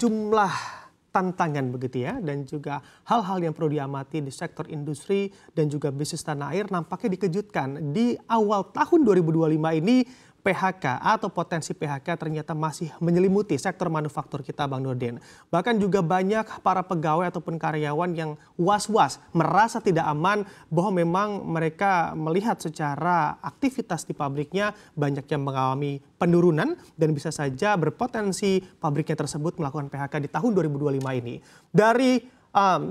sejumlah tantangan begitu ya, dan juga hal-hal yang perlu diamati di sektor industri dan juga bisnis tanah air nampaknya dikejutkan. Di awal tahun 2025 ini PHK atau potensi PHK ternyata masih menyelimuti sektor manufaktur kita, Bang Nurdin. Bahkan juga banyak para pegawai ataupun karyawan yang was-was, merasa tidak aman bahwa memang mereka melihat secara aktivitas di pabriknya banyak yang mengalami penurunan dan bisa saja berpotensi pabriknya tersebut melakukan PHK di tahun 2025 ini. Dari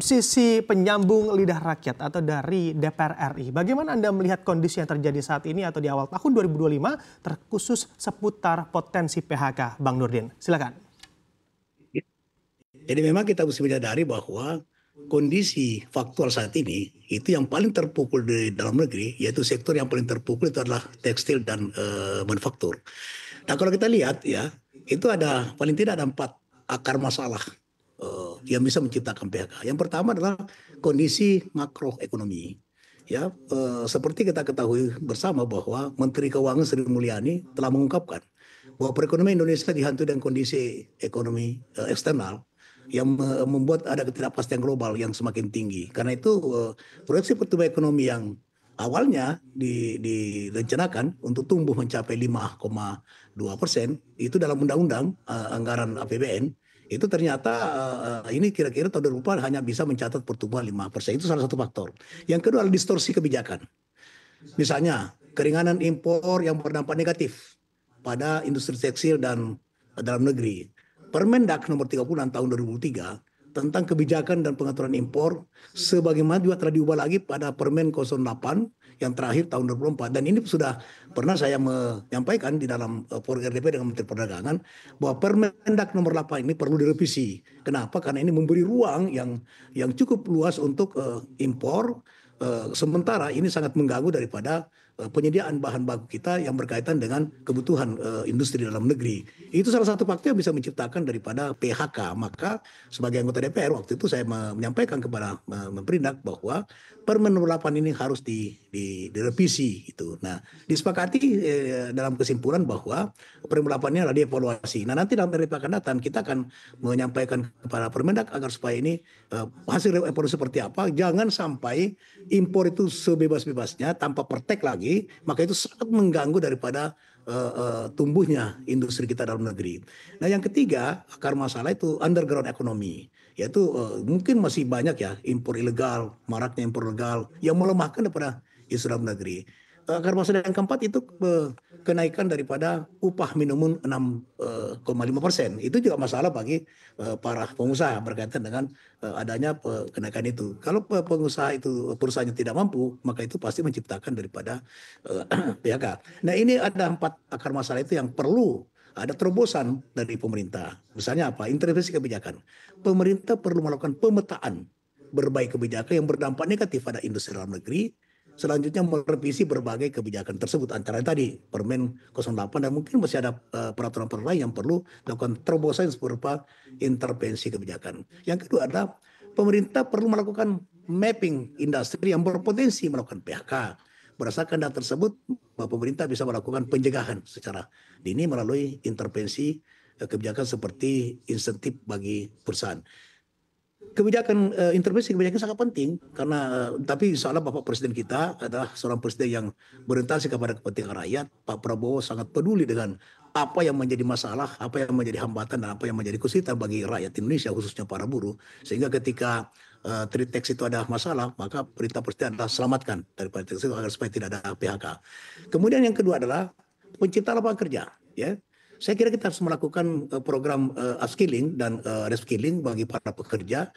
sisi penyambung lidah rakyat atau dari DPR RI, bagaimana Anda melihat kondisi yang terjadi saat ini atau di awal tahun 2025 terkhusus seputar potensi PHK, Bang Nurdin? Silakan. Jadi memang kita mesti menyadari bahwa kondisi faktual saat ini itu yang paling terpukul di dalam negeri, yaitu sektor yang paling terpukul itu adalah tekstil dan manufaktur. Nah kalau kita lihat ya, itu ada paling tidak ada 4 akar masalah yang bisa menciptakan PHK. Yang pertama adalah kondisi makroekonomi. Ya, seperti kita ketahui bersama bahwa Menteri Keuangan Sri Mulyani telah mengungkapkan bahwa perekonomian Indonesia dihantui dengan kondisi ekonomi eksternal yang membuat ada ketidakpastian global yang semakin tinggi. Karena itu proyeksi pertumbuhan ekonomi yang awalnya direncanakan untuk tumbuh mencapai 5,2% itu dalam undang-undang anggaran APBN. Itu ternyata ini kira-kira tahun depan hanya bisa mencatat pertumbuhan 5%. Itu salah satu faktor. Yang kedua adalah distorsi kebijakan. Misalnya keringanan impor yang berdampak negatif pada industri tekstil dan dalam negeri. Permendak nomor 36 tahun 2003 tentang kebijakan dan pengaturan impor sebagaimana juga telah diubah lagi pada Permen 08 yang terakhir tahun 2024, dan ini sudah pernah saya menyampaikan di dalam RDP dengan Menteri Perdagangan bahwa Permendak nomor 8 ini perlu direvisi. Kenapa? Karena ini memberi ruang yang cukup luas untuk impor, sementara ini sangat mengganggu daripada penyediaan bahan baku kita yang berkaitan dengan kebutuhan industri dalam negeri. Itu salah satu faktor yang bisa menciptakan daripada PHK. Maka sebagai anggota DPR waktu itu saya menyampaikan kepada Menprindak bahwa Permen nomor 8 ini harus direvisi gitu. Nah, disepakati dalam kesimpulan bahwa Permen 8 ini adalah dievaluasi. Nah, nanti dalam RDP akan datang kita akan menyampaikan kepada Permendak agar supaya ini hasil evaluasi seperti apa. Jangan sampai impor itu sebebas-bebasnya tanpa pertek lagi, maka itu sangat mengganggu daripada tumbuhnya industri kita dalam negeri. Nah yang ketiga akar masalah itu underground ekonomi, yaitu mungkin masih banyak ya impor ilegal, maraknya impor ilegal yang melemahkan daripada industri dalam negeri. Akar masalah yang keempat itu kenaikan daripada upah minimum 6,5%. Itu juga masalah bagi para pengusaha berkaitan dengan adanya kenaikan itu. Kalau pengusaha itu perusahaannya tidak mampu, maka itu pasti menciptakan daripada PHK. Nah ini ada 4 akar masalah itu yang perlu ada terobosan dari pemerintah. Misalnya apa? Intervensi kebijakan. Pemerintah perlu melakukan pemetaan berbagai kebijakan yang berdampak negatif pada industri dalam negeri. Selanjutnya merevisi berbagai kebijakan tersebut, antara tadi Permen 08 dan mungkin masih ada peraturan-peraturan lain yang perlu dilakukan terobosan berupa intervensi kebijakan. Yang kedua adalah pemerintah perlu melakukan mapping industri yang berpotensi melakukan PHK. Berdasarkan data tersebut, pemerintah bisa melakukan pencegahan secara dini melalui intervensi kebijakan seperti insentif bagi perusahaan. Kebijakan intervensi kebijakan sangat penting karena tapi soalnya Bapak Presiden kita adalah seorang presiden yang berorientasi kepada kepentingan rakyat. Pak Prabowo sangat peduli dengan apa yang menjadi masalah, apa yang menjadi hambatan dan apa yang menjadi kesulitan bagi rakyat Indonesia khususnya para buruh. Sehingga ketika trade tax itu ada masalah, maka perintah presiden adalah selamatkan daripada tax itu agar supaya tidak ada PHK. Kemudian yang kedua adalah penciptaan lapangan kerja, ya. Saya kira kita harus melakukan program upskilling dan reskilling bagi para pekerja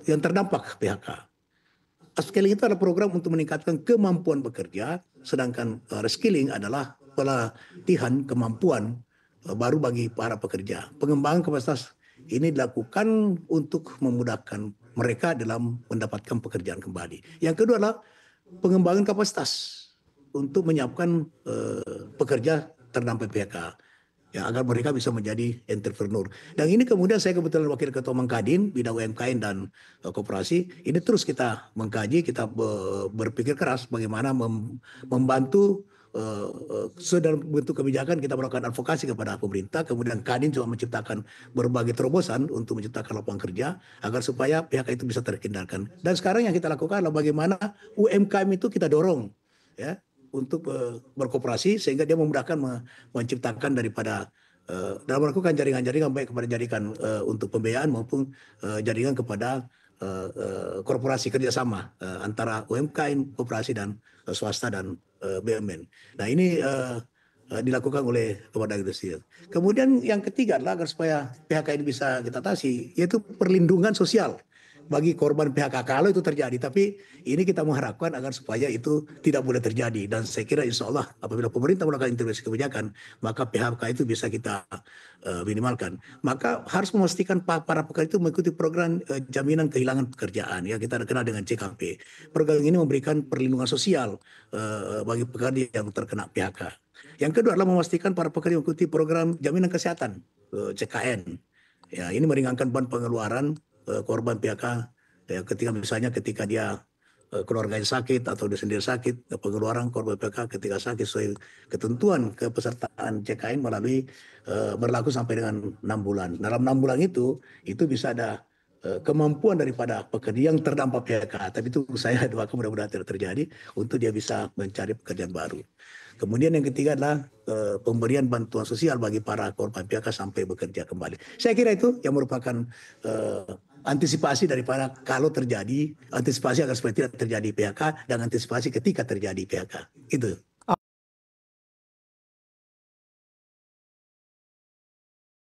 yang terdampak PHK. Upskilling itu adalah program untuk meningkatkan kemampuan bekerja, sedangkan reskilling adalah pelatihan kemampuan baru bagi para pekerja. Pengembangan kapasitas ini dilakukan untuk memudahkan mereka dalam mendapatkan pekerjaan kembali. Yang kedua adalah pengembangan kapasitas untuk menyiapkan pekerja terdampak PHK. Ya, agar mereka bisa menjadi entrepreneur. Dan ini kemudian saya kebetulan Wakil Ketua Mengkadin, bidang UMKM dan koperasi. Ini terus kita mengkaji, kita berpikir keras bagaimana membantu sesuai dalam bentuk kebijakan kita melakukan advokasi kepada pemerintah, kemudian Kadin juga menciptakan berbagai terobosan untuk menciptakan lapangan kerja agar supaya PHK itu bisa terhindarkan. Dan sekarang yang kita lakukan adalah bagaimana UMKM itu kita dorong ya untuk berkooperasi sehingga dia memudahkan menciptakan daripada dalam melakukan jaringan-jaringan baik kepada jaringan untuk pembiayaan maupun jaringan kepada korporasi kerjasama antara UMKM, koperasi dan swasta dan BUMN. Nah ini dilakukan oleh Kementerian Industri. Kemudian yang ketiga adalah agar supaya PHK ini bisa kita atasi, yaitu perlindungan sosial bagi korban PHK kalau itu terjadi. Tapi ini kita mengharapkan agar supaya itu tidak boleh terjadi. Dan saya kira insya Allah apabila pemerintah melakukan intervensi kebijakan, maka PHK itu bisa kita minimalkan. Maka harus memastikan para pekerja itu mengikuti program jaminan kehilangan pekerjaan. Ya, kita kenal dengan CKP. Program ini memberikan perlindungan sosial bagi pekerja yang terkena PHK. Yang kedua adalah memastikan para pekerja mengikuti program jaminan kesehatan CKN. Ya, ini meringankan beban pengeluaran korban PHK ya, ketika dia keluarganya sakit atau dia sendiri sakit, pengeluaran korban PHK ketika sakit sesuai ketentuan kepesertaan CKN melalui berlaku sampai dengan 6 bulan. Dalam 6 bulan itu bisa ada kemampuan daripada pekerja yang terdampak PHK, tapi itu saya doakan mudah-mudahan tidak terjadi untuk dia bisa mencari pekerjaan baru. Kemudian yang ketiga adalah pemberian bantuan sosial bagi para korban PHK sampai bekerja kembali. Saya kira itu yang merupakan antisipasi daripada kalau terjadi, antisipasi agar supaya tidak terjadi PHK dan antisipasi ketika terjadi PHK. Itu.